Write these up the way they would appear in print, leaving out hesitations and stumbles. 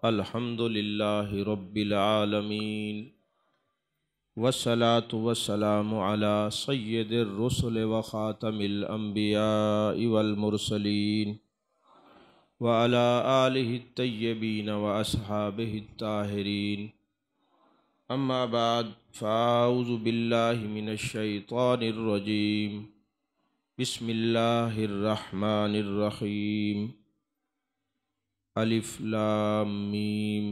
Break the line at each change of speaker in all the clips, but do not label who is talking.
अल्हम्दुलिल्लाहि रब्बिल आलमीन वस्सलातु वस्सलामु अला सय्यिदिर रुसुल व खातमिल अंबियाइ वल मुरसलीन व अला आलिहि तय्यबीन व अस्हाबिहि ताहिरीन। अम्मा बाद फ़ाऊज़ु बिल्लाहि मिनश शैतानिर रजीम। बिस्मिल्लाहिर रहमानिर रहीम। अलिफ लाम मीम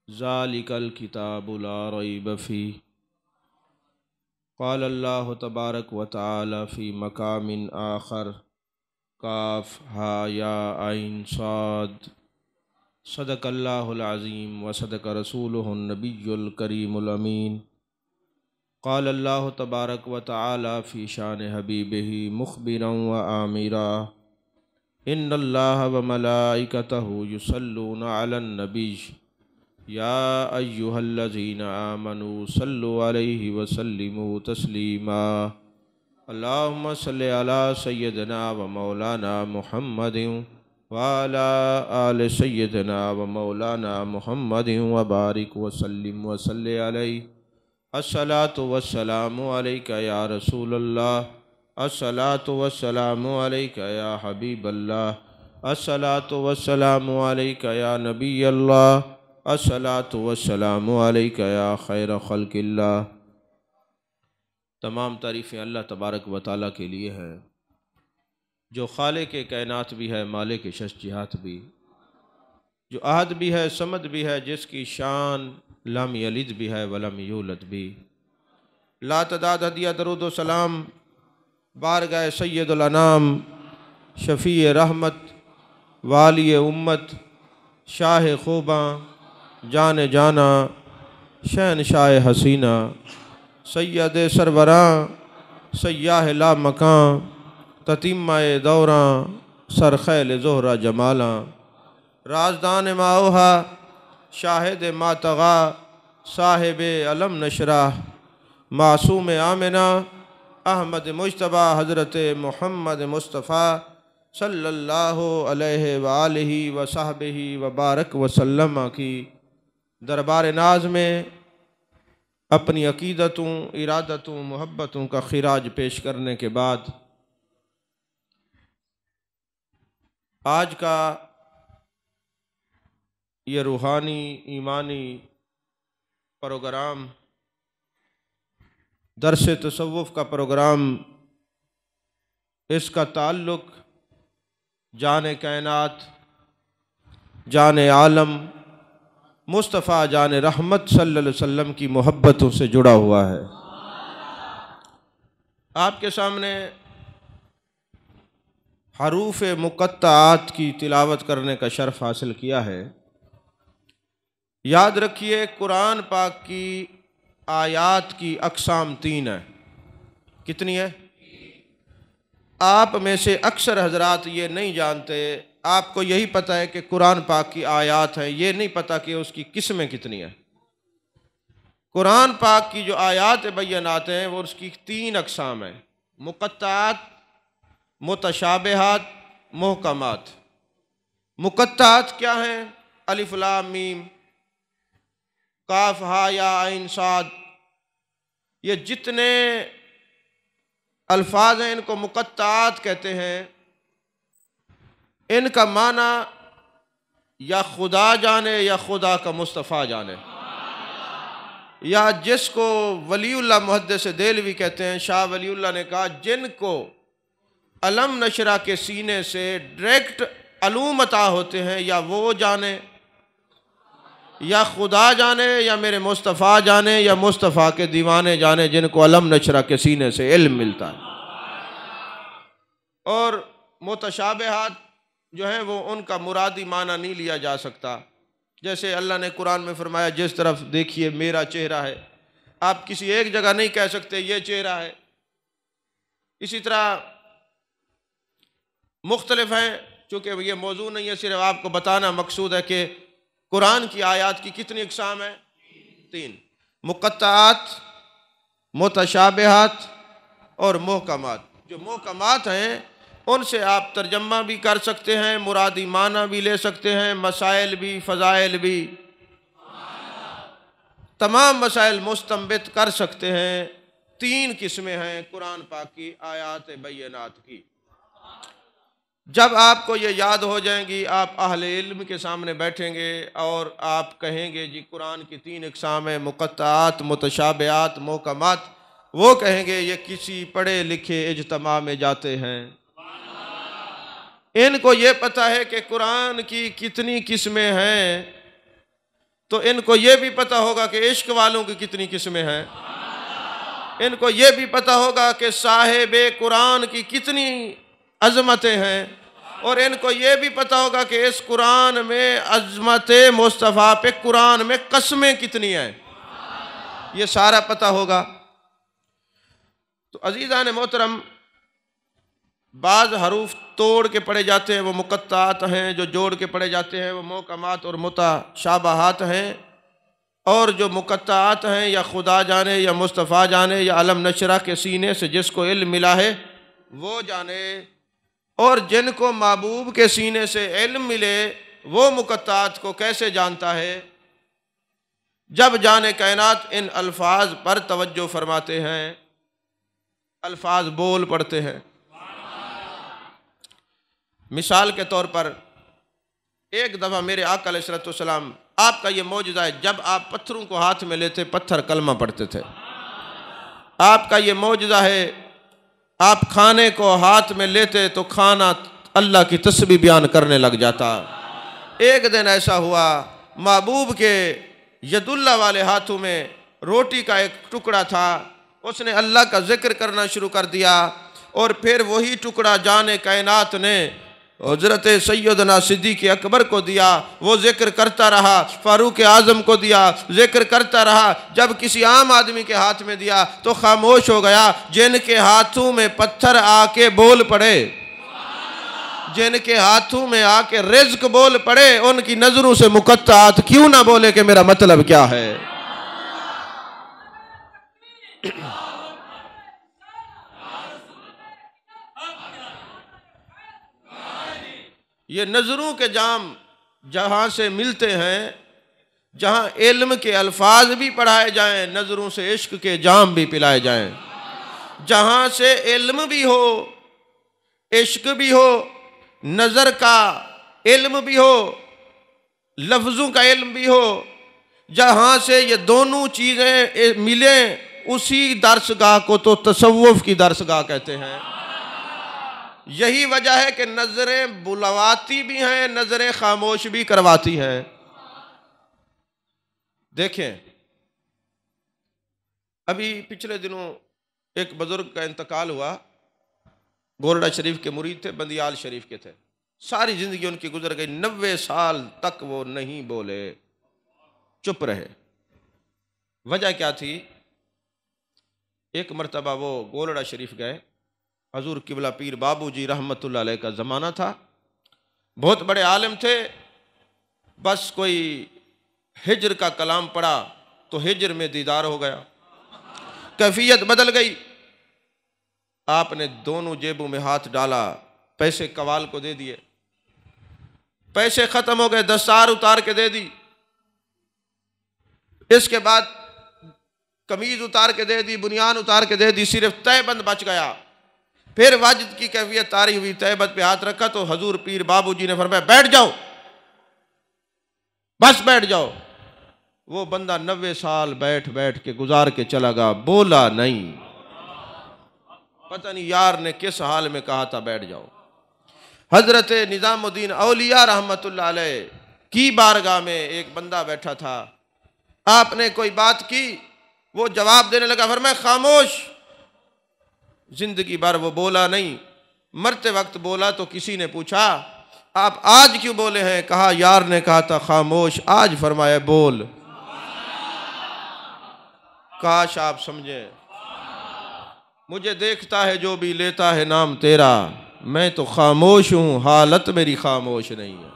ज़ालिकल किताबु ला रैब फ़ीह। क़ाल अल्लाहु तबारक व तआला फ़ी मक़ामिन आख़र काफ़ हा या ऐन साद। सदक़ल्लाहुल अज़ीम व सदक़ रसूलुहुन नबियुल करीमुल अमीन। क़ाल अल्लाहु तबारक व तआला फ़ी शान हबीबिही मुख़बिरन व आमिरा। इन्नल्लाह व मलाइकतहु युसल्लूना अलन नबी या अय्युहल्लज़ीना आमनू सल्लु अलैहि व सल्लिमू तस्लीमा। अल्लाहुम्मा सल्लि अला सय्यिदिना व मौलाना मुहम्मदिन व अला आलि सय्यिदिना व मौलाना मुहम्मदिन व बारिक व सल्लिम व सल्लि अलैहि। अस्सलातु वस्सलामु अलैका या रसूलल्लाह। अस्सलातु वस्सलामु अलैका या हबीबल्लाह। अस्सलातु वस्सलामु अलैका या नबीयल्लाह। अस्सलातु वस्सलामु अलैका या खैर खल्क़िल्लाह। तमाम तारीफ़ें अल्लाह तबारक व तआला के लिए हैं, जो खालिक़ के कायनात भी है, मालिक के शख़्सियात भी, जो अहद भी है, समद भी है, जिसकी शान लम यलिद भी है वलम यूलद भी। ला तदाद हदिया दरूद व सलाम बारगाह सय्यदुल अनाम शफ़ी रहमत वाली उम्मत शाह खूबा जान जाना शहनशाह हसीना सैयद सरवरां सयाह ला मकां ततीमाए दौरां सरखैल ज़ोहरा जमाला राजदान माओहा शाहिद मातगा साहिब अलम नशराह मासूम आमिना अहमद मुज्तबा हज़रत मोहम्मद मुस्तफ़ा सल्लल्लाहु अलैहि व आलिहि व सहबिहि व बारक वसल्लम की दरबार नाज में अपनी अकीदतों, इरादतों, मोहब्बतों का खिराज पेश करने के बाद आज का ये रूहानी ईमानी प्रोग्राम, दर्स तसव्वुफ़ का प्रोग्राम, इसका ताल्लुक़ जाने कायनात, जाने आलम मुस्तफ़ा जाने रहमत सल्लल्लाहु अलैहि वसल्लम की मोहब्बतों से जुड़ा हुआ है। आपके सामने हरूफ मुक़त्तआत की तिलावत करने का शर्फ हासिल किया है। याद रखिए, कुरान पाक की आयात की अक़साम तीन है। कितनी है? आप में से अक्सर हजरात ये नहीं जानते। आपको यही पता है कि कुरान पाक की आयात है, ये नहीं पता कि उसकी किस्में कितनी हैं। कुरान पाक की जो आयात बय्यनात हैं वो उसकी तीन अक़साम हैं: मुक़त्तआत, मुतशाबिहात, मुहकमात। मुक़त्तआत क्या हैं? अलिफ लाम मीम काफ हा या ऐन साद, ये जितने अल्फाज हैं इनको मुक़त्तआत कहते हैं। इनका माना या खुदा जाने या खुदा का मुस्तफ़ा जाने, या जिसको वलीउल्लाह मुहद्दिस देलवी कहते हैं, शाह वलीउल्लाह ने कहा जिनको अलम नशरा के सीने से डायरेक्ट अलूम अता होते हैं, या वो जाने, या खुदा जाने, या मेरे मुस्तफ़ा जाने, या मुस्तफ़ा के दीवाने जाने, जिनको अलम नशरा के सीने से इल्म मिलता है। और मुतशाबिहात जो है वो उनका मुरादी माना नहीं लिया जा सकता। जैसे अल्लाह ने कुरान में फरमाया, जिस तरफ देखिए मेरा चेहरा है। आप किसी एक जगह नहीं कह सकते ये चेहरा है। इसी तरह मुख्तलिफ हैं, चूँकि ये मौजू नहीं है, सिर्फ आपको बताना मकसूद है कि कुरान की आयात की कितनी अक़साम है? तीन: मुक़त्तआत, मुतशाबिहात और मुहकमात। जो मुहकमात हैं उनसे आप तर्जमा भी कर सकते हैं, मुरादी माना भी ले सकते हैं, मसाइल भी, फ़ज़ाइल भी, तमाम मसाइल मुस्तंबित कर सकते हैं। 3 किस्में हैं कुरान पाक की आयात बय्यनात की। जब आपको ये याद हो जाएंगी, आप अहले इल्म के सामने बैठेंगे और आप कहेंगे जी कुरान की 3 इक़साम है, मुक़त्तआत, मुतशाबिहात, मुहकमात। वो कहेंगे ये किसी पढ़े लिखे इज्तिमा में जाते हैं। इनको ये पता है कि कुरान की कितनी किस्में हैं, तो इनको ये भी पता होगा कि इश्क वालों की कितनी किस्में हैं। इनको ये भी पता होगा कि साहिबे कुरान की कितनी अज़मतें हैं, और इनको ये भी पता होगा कि इस कुरान में अज़मत मुस्तफ़ा पे कुरान में कसमें कितनी हैं, ये सारा पता होगा। तो अज़ीज़ान मोहतरम, बाज़ हरूफ तोड़ के पढ़े जाते हैं, वो मुक़त्तआत हैं। जो जोड़ के पढ़े जाते हैं वो मुहकमात और मुतशाबहात हैं। और जो मुक़त्तआत हैं या खुदा जाने या मुस्तफ़ा जाने या अलम नशरा के सीने से जिसको इल्म मिला है वो जाने, और जिनको महबूब के सीने से इल्म मिले वो मुक़त्तआत को कैसे जानता है। जब जाने कायनात इन अल्फाज पर तवज्जो फरमाते हैं, अल्फाज बोल पड़ते हैं। मिसाल के तौर पर एक दफ़ा मेरे आका अलैहिस्सलाम, आपका ये मौजज़ा है, जब आप पत्थरों को हाथ में लेते पत्थर कलमा पढ़ते थे। आपका ये मौजज़ा है, आप खाने को हाथ में लेते तो खाना अल्लाह की तस्बीह बयान करने लग जाता। एक दिन ऐसा हुआ, महबूब के यदुल्ला वाले हाथों में रोटी का एक टुकड़ा था, उसने अल्लाह का जिक्र करना शुरू कर दिया, और फिर वही टुकड़ा जाने कायनात ने हज़रत सैयदना सिद्दीक़ अकबर को दिया, वो जिक्र करता रहा। फ़ारूक आज़म को दिया, जिक्र करता रहा। जब किसी आम आदमी के हाथ में दिया तो खामोश हो गया। जिनके हाथों में पत्थर आके बोल पड़े, जिनके हाथों में आके रिज़्क़ बोल पड़े, उनकी नज़रों से मुक़त्तआत क्यों ना बोले कि मेरा मतलब क्या है। ये नज़रों के जाम जहाँ से मिलते हैं, जहाँ इल्म के अल्फाज भी पढ़ाए जाएं, नज़रों से इश्क के जाम भी पिलाए जाएं। जहाँ से इल्म भी हो, इश्क भी हो, नज़र का इल्म भी हो, लफ्ज़ों का इल्म भी हो, जहाँ से ये दोनों चीज़ें मिलें, उसी दरसगाह को तो तसव्वुफ़ की दरसगाह कहते हैं। यही वजह है कि नज़रें बुलवाती भी हैं, नज़रें खामोश भी करवाती हैं। देखें, अभी पिछले दिनों एक बुजुर्ग का इंतकाल हुआ। गोरडा शरीफ के मुरीद थे, बंदियाल शरीफ के थे। सारी ज़िंदगी उनकी गुजर गई, 90 साल तक वो नहीं बोले, चुप रहे। वजह क्या थी? एक मरतबा वो गोरडा शरीफ गए, हजूर किबला पीर बाबूजी रहमतुल्लाह अलैह का ज़माना था, बहुत बड़े आलिम थे। बस कोई हिज्र का कलाम पढ़ा तो हिज्र में दीदार हो गया, कैफियत बदल गई। आपने दोनों जेबों में हाथ डाला, पैसे कवाल को दे दिए, पैसे ख़त्म हो गए, दस्तार उतार के दे दी। इसके बाद कमीज़ उतार के दे दी, बुनियान उतार के दे दी, सिर्फ तहबंद बच गया। फिर वाजिद की कैफियत तारी हुई, तहबंद पे हाथ रखा तो हजूर पीर बाबूजी ने फरमाया बैठ जाओ, बस बैठ जाओ। वो बंदा 90 साल बैठ बैठ के गुजार के चला गया, बोला नहीं। पता नहीं यार ने किस हाल में कहा था बैठ जाओ। हजरत निज़ामुद्दीन औलिया रहमतुल्लाह अलैह की बारगाह में एक बंदा बैठा था। आपने कोई बात की, वो जवाब देने लगा, फरमाया खामोश। जिंदगी भर वो बोला नहीं, मरते वक्त बोला तो किसी ने पूछा आप आज क्यों बोले हैं? कहा यार ने कहा था खामोश, आज फरमाया बोल। काश आप समझे, मुझे देखता है जो भी लेता है नाम तेरा, मैं तो खामोश हूं, हालत मेरी खामोश नहीं है।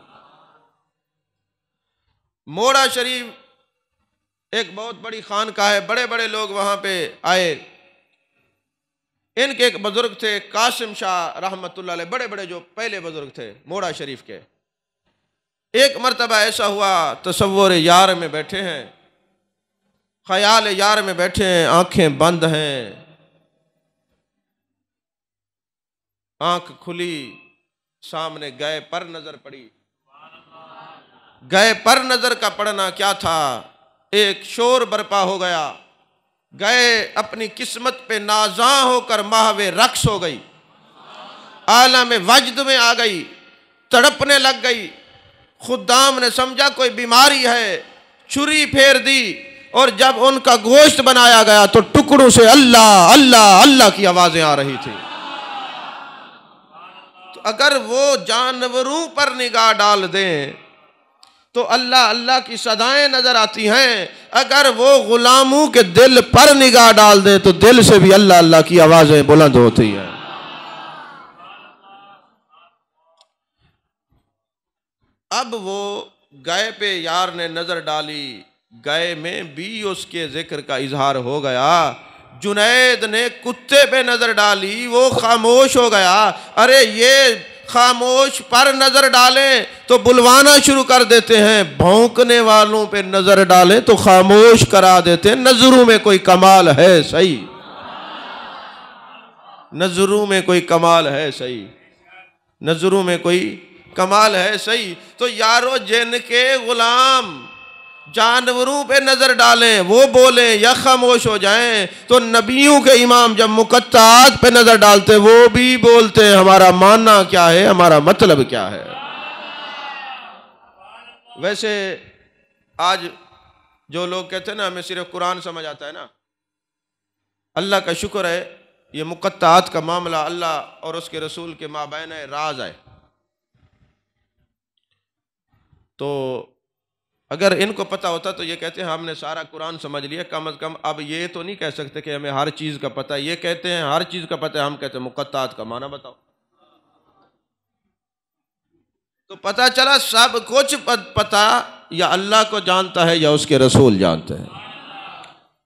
मोड़ा शरीफ एक बहुत बड़ी खानकाह है, बड़े बड़े लोग वहां पे आए। इनके एक बुजुर्ग थे कासिम शाह रहमतुल्लाह अलैह, बड़े बड़े जो पहले बुजुर्ग थे मोड़ा शरीफ के। एक मर्तबा ऐसा हुआ, तसव्वुर यार में बैठे हैं, ख्याल यार में बैठे हैं, आंखें बंद हैं, आंख खुली, सामने गए पर नजर पड़ी। गए पर नजर का पड़ना क्या था, एक शोर बर्पा हो गया। गए अपनी किस्मत पे नाज़ा होकर महवे रक्स हो गई, आलम वजद में आ गई, तड़पने लग गई। खुदाम ने समझा कोई बीमारी है, छुरी फेर दी और जब उनका गोश्त बनाया गया तो टुकड़ों से अल्लाह अल्लाह अल्लाह की आवाजें आ रही थी। तो अगर वो जानवरों पर निगाह डाल दें तो अल्लाह अल्लाह की सदाएं नजर आती हैं, अगर वो गुलामों के दिल पर निगाह डाल दे तो दिल से भी अल्लाह अल्लाह की आवाजें बुलंद होती हैं। अब वो गए पे यार ने नजर डाली, गए में भी उसके जिक्र का इजहार हो गया। जुनैद ने कुत्ते पे नजर डाली, वो खामोश हो गया। अरे ये खामोश पर नजर डालें तो बुलवाना शुरू कर देते हैं, भौंकने वालों पे नजर डालें तो खामोश करा देते हैं। नजरों में कोई कमाल है सही, नजरों में कोई कमाल है सही, नजरों में कोई कमाल है सही। तो यारो जिनके गुलाम जानवरों पे नजर डालें वो बोले या खामोश हो जाएं, तो नबियों के इमाम जब मुकत्तात पे नजर डालते वो भी बोलते हैं हमारा मानना क्या है, हमारा मतलब क्या है। वैसे आज जो लोग कहते हैं ना हमें सिर्फ कुरान समझ आता है ना, अल्लाह का शुक्र है ये मुकत्तात का मामला अल्लाह और उसके रसूल के माबैन राज है। तो अगर इनको पता होता तो ये कहते हैं हमने सारा कुरान समझ लिया, कम अज़ कम अब ये तो नहीं कह सकते कि हमें हर चीज़ का पता है। ये कहते हैं हर चीज़ का पता है, हम कहते हैं मुकत्तात का माना बताओ। तो पता चला सब कुछ पता या अल्लाह को जानता है या उसके रसूल जानते हैं।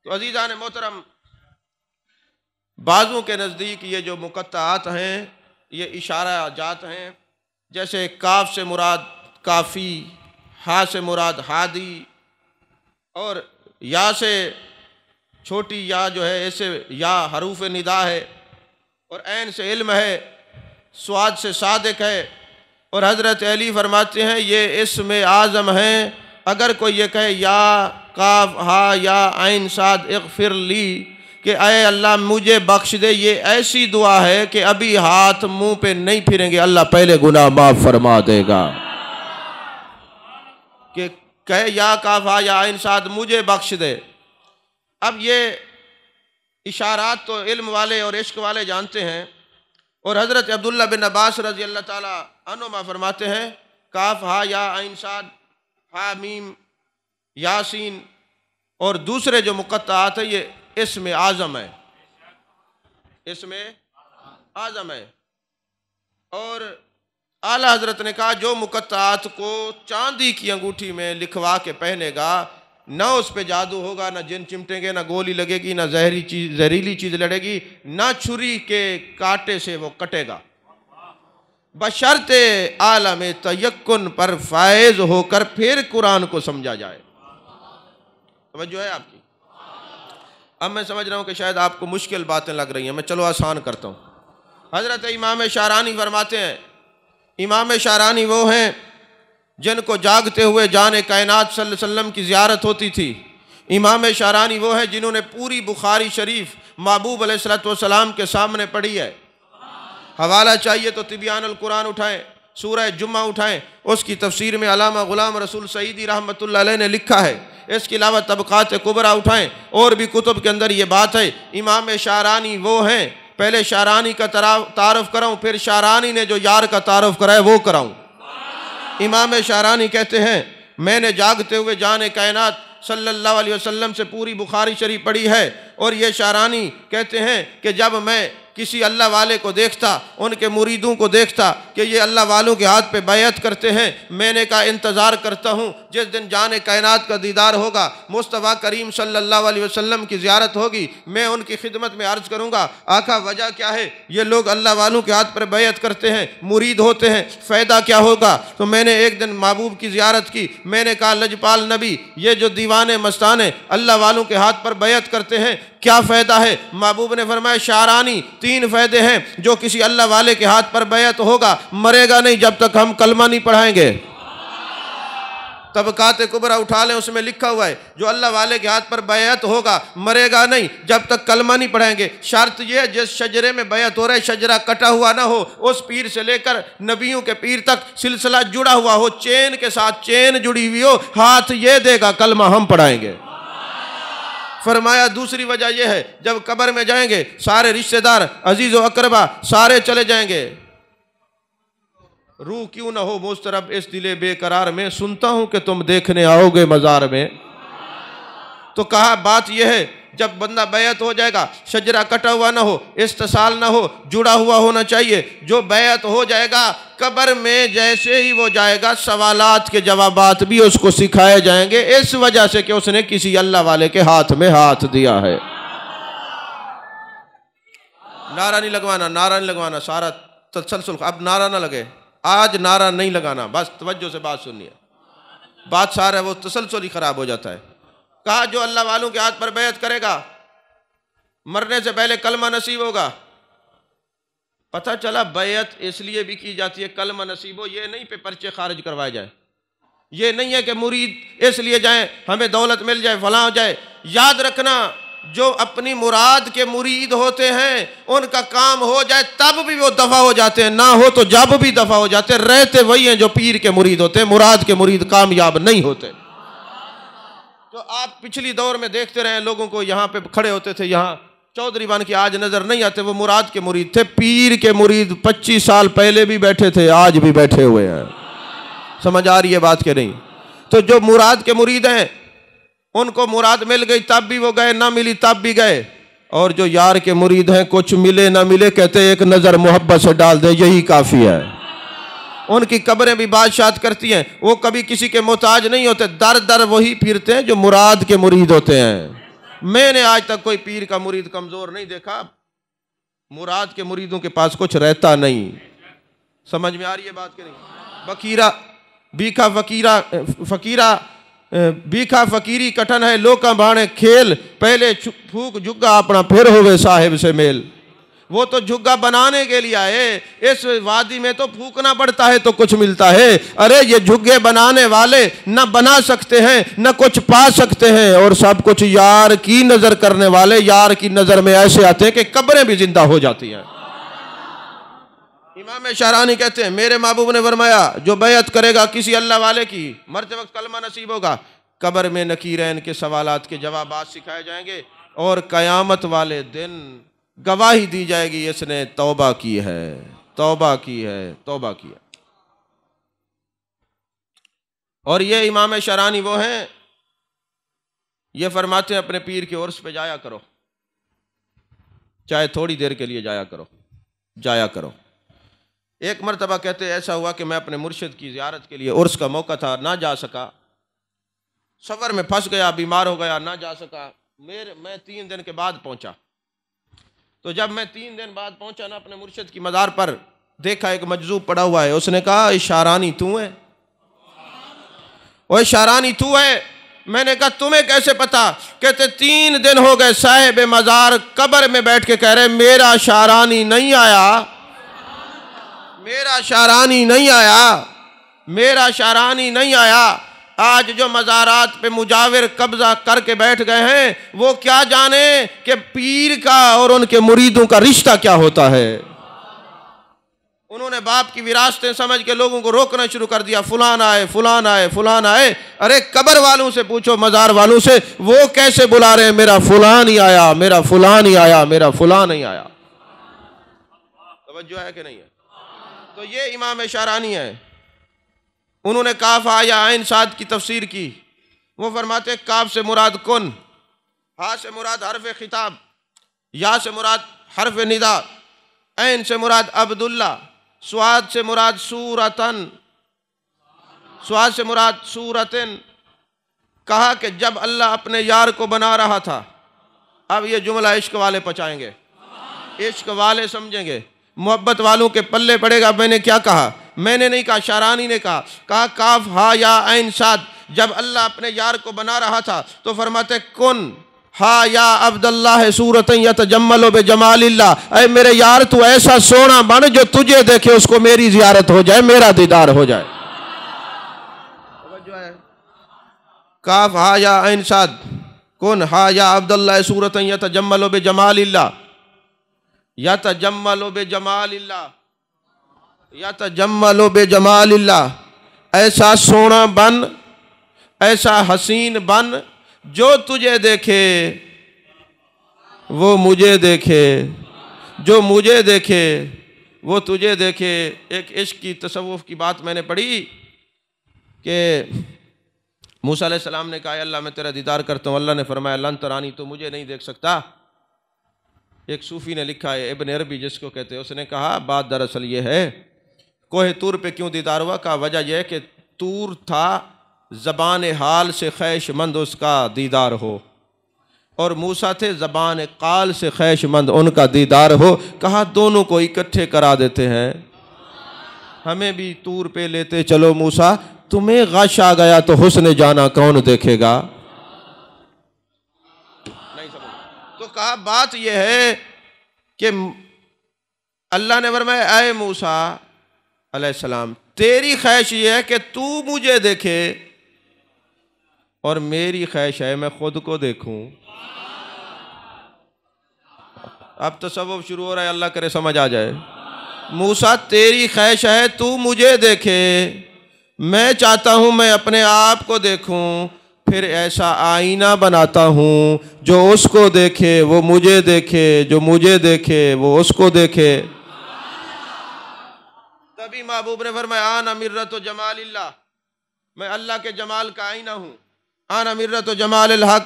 तो अज़ीज़ान मोहतरम, बाज़ों के नज़दीक ये जो मुकत्तात हैं ये इशारा जात हैं। जैसे काफ से मुराद काफ़ी, हा से मुराद हादी, और या से छोटी या जो है ऐसे या हरूफ निदा है, और ऐन से इल्म है, स्वाद से सादिक है। और हज़रत अली फरमाते हैं ये इस्म आज़म है। अगर कोई ये कहे या काफ हा या ऐन साद इग़फ़िर ली कि अय अल्लाह मुझे बख्श दे, ये ऐसी दुआ है कि अभी हाथ मुंह पे नहीं फिरेंगे, अल्लाह पहले गुनाह माफ़ फरमा देगा। कि कहे या काफा या ऐन साद मुझे बख्श दे। अब ये इशारात तो इल्म वाले और इश्क वाले जानते हैं। और हज़रत अब्दुल्ला बिन अब्बास रज़ी अल्लाह ताला अन्हुमा फरमाते हैं काफ हा या ऐन साद हा मीम यासीन, और दूसरे जो मुकत्तात है ये इस्म आज़म है, इस्म आज़म है। और आला हजरत ने कहा जो मुकत्तात को चांदी की अंगूठी में लिखवा के पहनेगा, ना उस पे जादू होगा, ना जिन चिमटेंगे, ना गोली लगेगी, ना जहरीली चीज लड़ेगी, ना छुरी के कांटे से वो कटेगा, बशर्ते आलम तयक्कुन पर फायज होकर फिर कुरान को समझा जाए। समझो है आपकी। अब मैं समझ रहा हूँ कि शायद आपको मुश्किल बातें लग रही हैं, मैं चलो आसान करता हूँ। हजरत इमाम शारानी फरमाते हैं, इमाम शारानी वो हैं जिनको जागते हुए जाने कायनात सल्लल्लाहु अलैहि वसल्लम की ज़ियारत होती थी। इमाम शारानी वो हैं जिन्होंने पूरी बुखारी शरीफ महबूब अलैहिस्सलातु वस्सलाम के सामने पढ़ी है। हवाला चाहिए तो तिबियानुल कुरान उठाएं, सूरह जुम्मा उठाएं, उसकी तफसीर में अल्लामा गुलाम रसूल सईदी रहमतुल्लाह अलैह ने लिखा है। इसके अलावा तबक़ात कुबरा उठाएं, और भी कुतुब के अंदर ये बात है। इमाम शारानी वो हैं, पहले शारानी का तारुफ कराऊं, फिर शारानी ने जो यार का तारुफ कराया वो कराऊं। इमाम शारानी कहते हैं मैंने जागते हुए जाने कायनात सल्लल्लाहु अलैहि वसल्लम से पूरी बुखारी शरीफ पढ़ी है। और ये शारानी कहते हैं कि जब मैं किसी अल्लाह वाले को देखता, उनके मुरीदों को देखता कि ये अल्लाह वालों के हाथ पे बैत करते हैं, मैंने कहा इंतज़ार करता हूँ जिस दिन जाने कायनात का दीदार होगा, मुस्तफ़ा करीम सल्लल्लाहु अलैहि वसल्लम की ज़ियारत होगी, मैं उनकी खिदमत में अर्ज़ करूँगा, आका वजह क्या है, ये लोग अल्लाह वालों के हाथ पर बैत करते हैं, मुरीद होते हैं, फ़ायदा क्या होगा। तो मैंने एक दिन महबूब की ज़ियारत की, मैंने कहा लजपाल नबी, ये जो दीवाने मस्ताने अल्लाह वालों के हाथ पर बैत करते हैं, क्या फ़ायदा है। महबूब ने फरमाया शारानी, 3 फ़ायदे हैं। जो किसी अल्लाह वाले के हाथ पर बैत होगा मरेगा नहीं जब तक हम कलमा नहीं पढ़ाएंगे। तबकात कुबरा उठा लें, उसमें लिखा हुआ है जो अल्लाह वाले के हाथ पर बैत होगा मरेगा नहीं जब तक कलमा नहीं पढ़ाएंगे। शर्त यह है जिस शजरे में बैत हो रहा है शजरा कटा हुआ ना हो, उस पीर से लेकर नबियों के पीर तक सिलसिला जुड़ा हुआ हो, चेन के साथ चेन जुड़ी हुई हो, हाथ ये देगा कलमा हम पढ़ाएंगे। फरमाया दूसरी वजह यह है जब कब्र में जाएंगे सारे रिश्तेदार अजीज़ व अकरबा सारे चले जाएंगे, रूह क्यों ना हो मुस्तरब इस दिले बेकरार में, सुनता हूं कि तुम देखने आओगे मज़ार में। तो कहा बात यह है जब बंदा बैत हो जाएगा शजरा कटा हुआ ना हो, इस्तिसाल ना हो, जुड़ा हुआ होना चाहिए। जो बैत हो जाएगा कब्र में जैसे ही वो जाएगा सवालात के जवाबात भी उसको सिखाए जाएंगे, इस वजह से कि उसने किसी अल्लाह वाले के हाथ में हाथ दिया है। नारा नहीं लगवाना, नारा नहीं लगवाना, सारा तसलसल, अब नारा ना लगे, आज नारा नहीं लगाना, बस तवज्जो से बात सुनिए, बात सारा वो तसलसल ही खराब हो जाता है। कहा जो अल्लाह वालों के हाथ पर बैत करेगा मरने से पहले कलमा नसीब होगा। पता चला बैत इसलिए भी की जाती है कलमा नसीब हो, ये नहीं पे पर्चे खारिज करवाए जाए, ये नहीं है कि मुरीद इसलिए जाए हमें दौलत मिल जाए फलां हो जाए। याद रखना जो अपनी मुराद के मुरीद होते हैं उनका काम हो जाए तब भी वो दफा हो जाते हैं, ना हो तो जब भी दफा हो जाते हैं। रहते वही हैं जो पीर के मुरीद होते हैं, मुराद के मुरीद कामयाब नहीं होते। तो आप पिछली दौर में देखते रहे लोगों को, यहाँ पे खड़े होते थे, यहाँ चौधरी बन के आज नजर नहीं आते, वो मुराद के मुरीद थे। पीर के मुरीद 25 साल पहले भी बैठे थे, आज भी बैठे हुए हैं। समझ आ रही है बात के नहीं। तो जो मुराद के मुरीद हैं उनको मुराद मिल गई तब भी वो गए, ना मिली तब भी गए। और जो यार के मुरीद हैं कुछ मिले ना मिले कहते एक नजर मोहब्बत से डाल दे यही काफी है। उनकी कब्रें भी बादशाह करती हैं, वो कभी किसी के मोहताज नहीं होते, दर दर वही फिरते हैं जो मुराद के मुरीद होते हैं। मैंने आज तक कोई पीर का मुरीद कमजोर नहीं देखा, मुराद के मुरीदों के पास कुछ रहता नहीं। समझ में आ रही है बात के नहीं। बकीरा बीखा फकीरा फकीरा बीखा फकीरी कठन है लोका भाणे खेल, पहले फूक झुग्गा अपना फिर होवे साहिब से मेल। वो तो झुग्गा बनाने के लिए आए, इस वादी में तो फूकना पड़ता है तो कुछ मिलता है। अरे ये झुग्गे बनाने वाले न बना सकते हैं न कुछ पा सकते हैं, और सब कुछ यार की नजर करने वाले यार की नजर में ऐसे आते हैं कि कब्रें भी जिंदा हो जाती हैं। इमाम शारानी कहते हैं मेरे महबूब ने फरमाया जो बैत करेगा किसी अल्लाह वाले की मरते वक्त कलमा नसीब होगा, कब्र में नकीरैन के सवालात के जवाबात सिखाए जाएंगे और कयामत वाले दिन गवाही दी जाएगी इसने तौबा की है, तौबा की है, तौबा किया। और ये इमाम शरानी वो हैं, ये फरमाते हैं अपने पीर के उर्स पे जाया करो, चाहे थोड़ी देर के लिए जाया करो, जाया करो। एक मरतबा कहते ऐसा हुआ कि मैं अपने मुर्शिद की ज़ियारत के लिए उर्स का मौका था, ना जा सका, सफ़र में फंस गया, बीमार हो गया, ना जा सका। मैं 3 दिन के बाद पहुंचा। तो जब मैं 3 दिन बाद पहुंचा ना अपने मुर्शिद की मज़ार पर, देखा एक मजजूब पड़ा हुआ है। उसने कहा शारानी तू है? ओए शारानी तू है? मैंने कहा तुम्हें कैसे पता? कहते 3 दिन हो गए साहिब मज़ार कब्र में बैठ के कह रहे मेरा शारानी नहीं आया, मेरा शारानी नहीं आया, मेरा शारानी नहीं आया। आज जो मज़ारात पे मुजाविर कब्जा करके बैठ गए हैं वो क्या जाने कि पीर का और उनके मुरीदों का रिश्ता क्या होता है। उन्होंने बाप की विरासतें समझ के लोगों को रोकना शुरू कर दिया, फुलान आए, फुलान आए, फुलान आए। अरे कब्र वालों से पूछो, मज़ार वालों से, वो कैसे बुला रहे हैं मेरा फुलान ही आया, मेरा फुलान ही आया, मेरा फुलान ही आया। तवज्जो है कि नहीं है? तो ये इमाम शारानी है। उन्होंने काफ आया आइन साद की तफसीर की। वो फरमाते काफ से मुराद कुन, हा से मुराद हर्फ खिताब, या से मुराद हर्फ निदा, ऐन से मुराद अब्दुल्ला, स्वाद से मुराद सूरतन, स्वाद से मुराद सूरतन। कहा कि जब अल्लाह अपने यार को बना रहा था, अब ये जुमला इश्क वाले पचाएंगे, इश्क वाले समझेंगे, मोहब्बत वालों के पल्ले पड़ेगा। मैंने क्या कहा? मैंने नहीं कहा, शारानी ने कहा काफ हा या ऐन साद। जब अल्लाह अपने यार को बना रहा था तो फरमाते कुन हा या अब्दुल्लाह सूरतन यतजम्मलु बिजमालिल्लाह, ऐ मेरे यार तू ऐसा सोना बन जो तुझे देखे उसको मेरी जियारत हो जाए, मेरा दीदार हो जाए। काफ हा या ऐन साद कुन हा या अब्दुल्लाह सूरतन यतजम्मलु बिजमालिल्लाह, यतजम्मलु बिजमालिल्लाह, यतजम्मलु बिजमालिल्लाह। ऐसा सोना बन, ऐसा हसीन बन जो तुझे देखे वो मुझे देखे, जो मुझे देखे वो तुझे देखे। एक इश्क की तसव्वुफ की बात मैंने पढ़ी कि मूसा अलैहिस्सलाम ने कहा अल्लाह मैं तेरा दीदार करता हूँ। अल्लाह ने फरमाया लन तरानी, तो मुझे नहीं देख सकता। एक सूफ़ी ने लिखा है, इब्न अरबी जिसको कहते हैं, उसने कहा बात दरअसल ये है, कोहे तूर पे क्यों दीदार हुआ? का वजह यह है कि तूर था ज़बान हाल से ख्वाहिशमंद उसका दीदार हो, और मूसा थे ज़बान काल से ख्वाहिशमंद उनका दीदार हो। कहा दोनों को इकट्ठे करा देते हैं, हमें भी तूर पे लेते चलो मूसा, तुम्हें गश आ गया तो हुस्न जाना कौन देखेगा। नहीं समझ। तो कहा बात यह है कि अल्लाह ने फरमाया ऐ मूसा अलैहिस्सलाम, तेरी ख्वाहिश ये है कि तू मुझे देखे, और मेरी ख्वाहिश है मैं खुद को देखूं। अब तसव्वुफ शुरू हो रहा है, अल्लाह करे समझ आ जाए। मूसा तेरी ख्वाहिश है तू मुझे देखे, मैं चाहता हूं मैं अपने आप को देखूं, फिर ऐसा आईना बनाता हूं जो उसको देखे वो मुझे देखे, जो मुझे देखे वो उसको देखे। तभी महबूब ने फरमाया आना मिर्रत जमालिल्लाह, मैं अल्लाह के जमाल का आईना हूँ। आना मिर्रत जमालिल हक,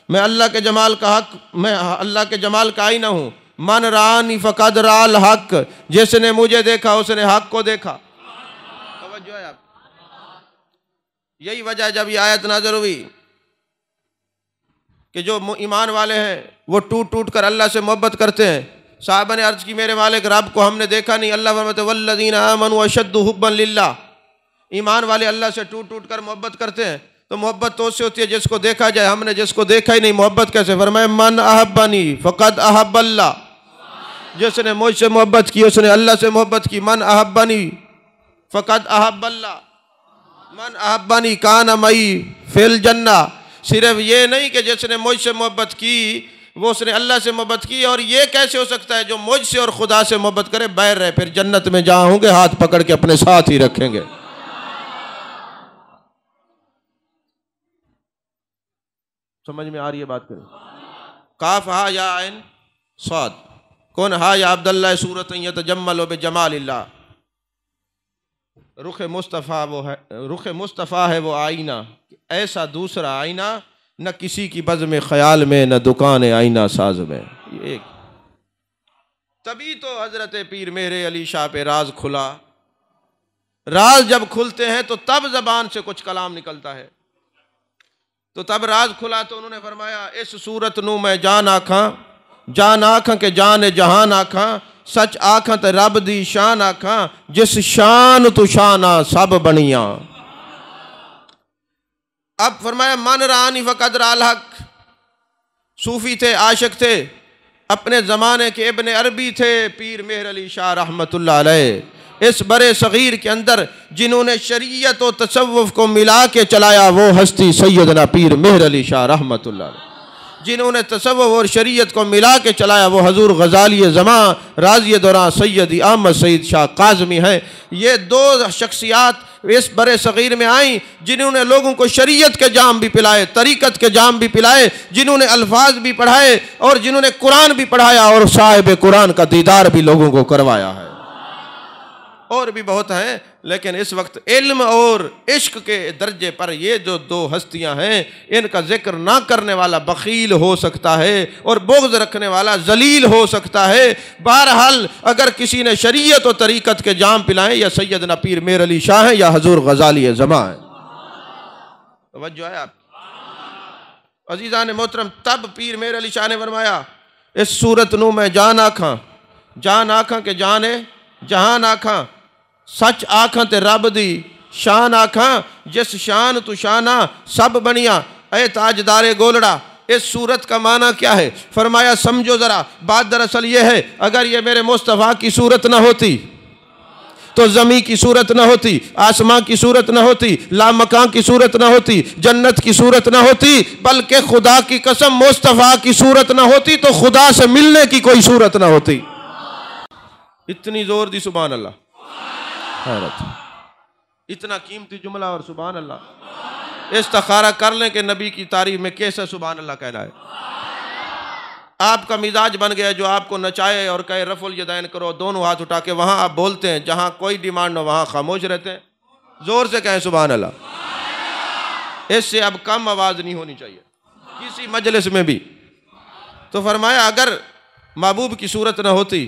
मैं अल्लाह के जमाल का हक, मैं अल्लाह के जमाल का आईना हूँ। मन रानी फ़क़द राल हक, जिसने मुझे देखा उसने हक को देखा। तवज्जो है आप? यही वजह जब ये आयत नाज़िल हुई कि जो ईमान वाले हैं वो टूट टूट कर अल्लाह से मोहब्बत करते हैं। साहबा ने अर्ज़ की मेरे मालिक रब को हमने देखा नहीं। अल्लाह फरमाते वल्लज़ीना आमनू अशद्दु हुब्बन लिल्लाह, ईमान वाले अल्लाह से टूट टूट कर मोहब्बत करते हैं। तो मोहब्बत तो उससे होती है जिसको देखा जाए, हमने जिसको देखा ही नहीं मोहब्बत कैसे? फरमाया मन अहब्बनी फ़क़द अहब्बल्लाह, जिसने मुझसे मोहब्बत की उसने अल्लाह से मोहब्बत की। मन अहब्बनी फ़क़द अहब्बल्लाह, मन अहब्बनी कान मई फिल जन्ना। सिर्फ ये नहीं कि जिसने मुझसे मोहब्बत की वो उसने अल्लाह से मोहब्बत की, और ये कैसे हो सकता है जो मुझसे और खुदा से मोहब्बत करे बैर रहे, फिर जन्नत में जहाँ होंगे हाथ पकड़ के अपने साथ ही रखेंगे। समझ में आ रही है बात? करें काफ हा या ऐन साद कौन हा या अब्दुल्लाह सूरत यतजम्मलु बिजमालिल्लाह। रुख मुस्तफ़ा वो है, रुख मुस्तफ़ा है वो आईना, ऐसा दूसरा आईना न किसी की बज़्म ख्याल में न दुकान आईना साज में। एक तभी तो हजरत पीर मेरे अली शाह पे राज खुला। राज जब खुलते हैं तो तब जबान से कुछ कलाम निकलता है। तो तब राज खुला तो उन्होंने फरमाया इस सूरत नू मैं जान आखा, जान आखा के जान जहान आखा, सच आखा ते रब दी शान आखा, जिस शान तू शाना सब बनिया। अब फरमाया मन रानी फ़क़द राल हक, सूफी थे, आशिक थे, अपने ज़माने के इब्न अरबी थे, पीर मेहर अली शाह रहमतुल्लाह अलैह। इस बड़े सगीर के अंदर जिन्होंने शरीयत और तसव्वुफ को मिला के चलाया वो हस्ती सैयदना पीर मेहर अली शाह रहमतुल्लाह अलैह। जिन्होंने तसव्वुफ और शरीयत को मिला के चलाया वो हजूर गज़ाली ज़मां राज़ी दौरान सैयदी अहमद सईद शाह काज़मी हैं। ये दो शख्सियात इस बड़े सगीर में आई जिन्होंने लोगों को शरीयत के जाम भी पिलाए, तरीक़त के जाम भी पिलाए, जिन्होंने अल्फाज भी पढ़ाए और जिन्होंने कुरान भी पढ़ाया और साहिब कुरान का दीदार भी लोगों को करवाया है। और भी बहुत हैं, लेकिन इस वक्त इल्म और इश्क के दर्जे पर ये जो दो हस्तियां हैं, इनका जिक्र ना करने वाला बखील हो सकता है और बुग़्ज़ रखने वाला जलील हो सकता है। बहरहाल अगर किसी ने शरीयत और तरीक़त के जाम पिलाएं, या सैयदना पीर मेर अली शाह हैं या हजूर गज़ाली ज़मा है। तवज्जो है आप अज़ीज़ान मोहतरम। तब पीर मेर अली शाह ने फरमाया, इस सूरत नू मैं जान आखां के जाने जहान आखां, सच आखां ते रब दी शान आखां, जिस शान तू शाना सब बनिया, ए ताजदारे गोलड़ा। इस सूरत का माना क्या है? फरमाया समझो ज़रा, बात दरअसल ये है, अगर ये मेरे मुस्तफ़ा की सूरत ना होती तो ज़मी की सूरत ना होती, आसमां की सूरत ना होती, लामकां की सूरत ना होती, जन्नत की सूरत ना होती, बल्कि खुदा की कसम मुस्तफ़ा की सूरत ना होती तो खुदा से मिलने की कोई सूरत ना होती। इतनी जोर दी सुभान अल्लाह, हैरत, इतना कीमती जुमला और सुभान अल्लाह। इस्तिखारा कर लें कि नबी की तारीफ में कैसे सुभान अल्लाह कहना है। आपका मिजाज बन गया जो आपको नचाए और कहे रफुल यदैन करो, दोनों हाथ उठा के, वहां आप बोलते हैं, जहां कोई डिमांड हो वहां खामोश रहते हैं। जोर से कहें सुभान अल्लाह। इससे अब कम आवाज नहीं होनी चाहिए किसी मजलिस में भी। तो फरमाया अगर महबूब की सूरत ना होती,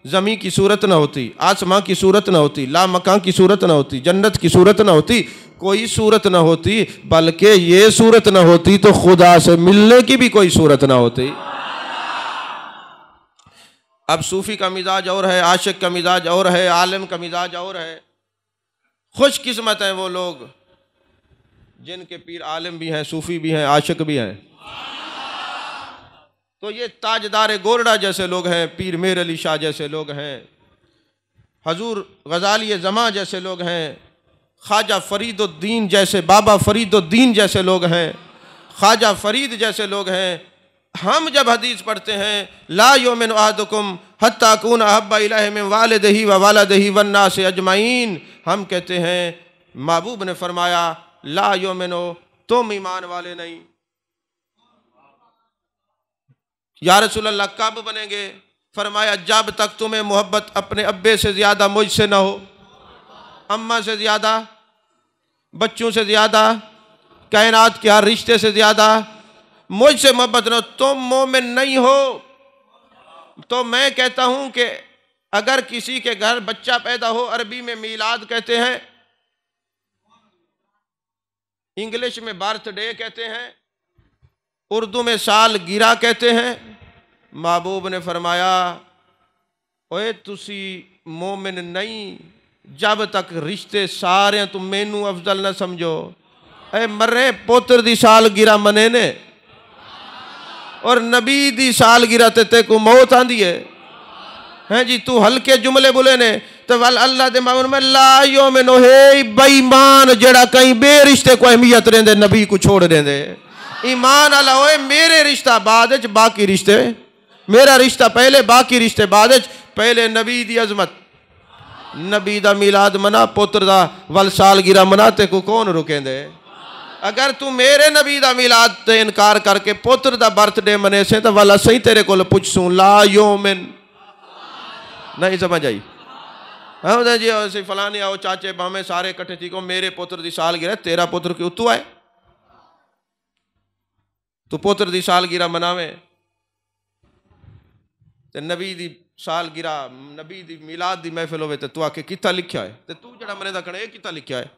ज़मी की सूरत ना होती, आसमां की सूरत ना होती, लामकां की सूरत ना होती, जन्नत की सूरत ना होती, कोई सूरत ना होती, बल्कि ये सूरत ना होती तो खुदा से मिलने की भी कोई सूरत ना होती। अब सूफ़ी का मिजाज और है, आशिक का मिजाज और है, आलिम का मिजाज और है। खुशकिस्मत हैं वो लोग जिनके पीर आलिम भी हैं, सूफ़ी भी हैं, आशिक भी हैं। तो ये ताजदार गोरडा जैसे लोग हैं, पीर मेर अली शाह जैसे लोग हैं, हजूर गज़ाली ज़मा जैसे लोग हैं, ख्वाजा फरीदुद्दीन जैसे, बाबा फरीदुद्दीन जैसे लोग हैं, ख्वाजा फरीद जैसे लोग हैं। हम जब हदीस पढ़ते हैं ला युमिनु अहदुकुम हत्ता अकूना अहब्बा इलैहि मिन वालिदिही व वलदिही वन्नासि अजमईन, हम कहते हैं महबूब ने फरमाया ला युमिनु, तुम ईमान वाले नहीं। या रसूल अल्लाह कब बनेंगे? फरमाया जब तक तुम्हें मोहब्बत अपने अब्बे से ज़्यादा मुझसे ना हो, अम्मा से ज़्यादा, बच्चों से ज़्यादा, कायनात के हर रिश्ते से ज़्यादा मुझसे मोहब्बत ना हो, तुम मोमिन नहीं हो। तो मैं कहता हूं कि अगर किसी के घर बच्चा पैदा हो, अरबी में मीलाद कहते हैं, इंग्लिश में बर्थडे कहते हैं, उर्दू में साल गिरा कहते हैं। महबूब ने फरमाया ओए तुसी मोमिन नहीं जब तक रिश्ते सारे तुम मैनू अफजल न समझो। ए मरे पुत्र दी साल गिरा मने ने और नबी दी साल गिरा ते को मौत आंदी है जी। तू हल्के जुमले बोले ने तो वल अल्लाह दे मामून में ला युमिनु है बेईमान जड़ा कहीं बे रिश्ते को अहमियत रेंदे, नबी को छोड़ देंदे। ईमान अल्लाह होए मेरे रिश्ता बाद च, बाकी रिश्ते, मेरा रिश्ता पहले बाकी रिश्ते बाद च। पहले नबी दी अजमत, नबी दा मिलाद मना, पुत्र दा वल साल गिरा मना, ते को कौन रुकेंदे। अगर तू मेरे नबी दा मिलाद ते इनकार करके पुत्र दा बर्थडे मने से तो वाला सही तेरे को पुछसूं ला युमिन, नहीं समझ आई? हाँ जी ऐसे फलाने आओ चाचे बामे सारे इकट्ठे थी को मेरे पुत्र दी साल गिरा, तेरा पुत्र क्यों तू आए, तू पुत्र दी साल गिरा मनावे ते नबी दी साल गिरा, नबी दी मिलाद दी महफिल होवे ते तू आके किता लिखा है, ते तू जड़ा मने दा कणे ये किता लिखा है,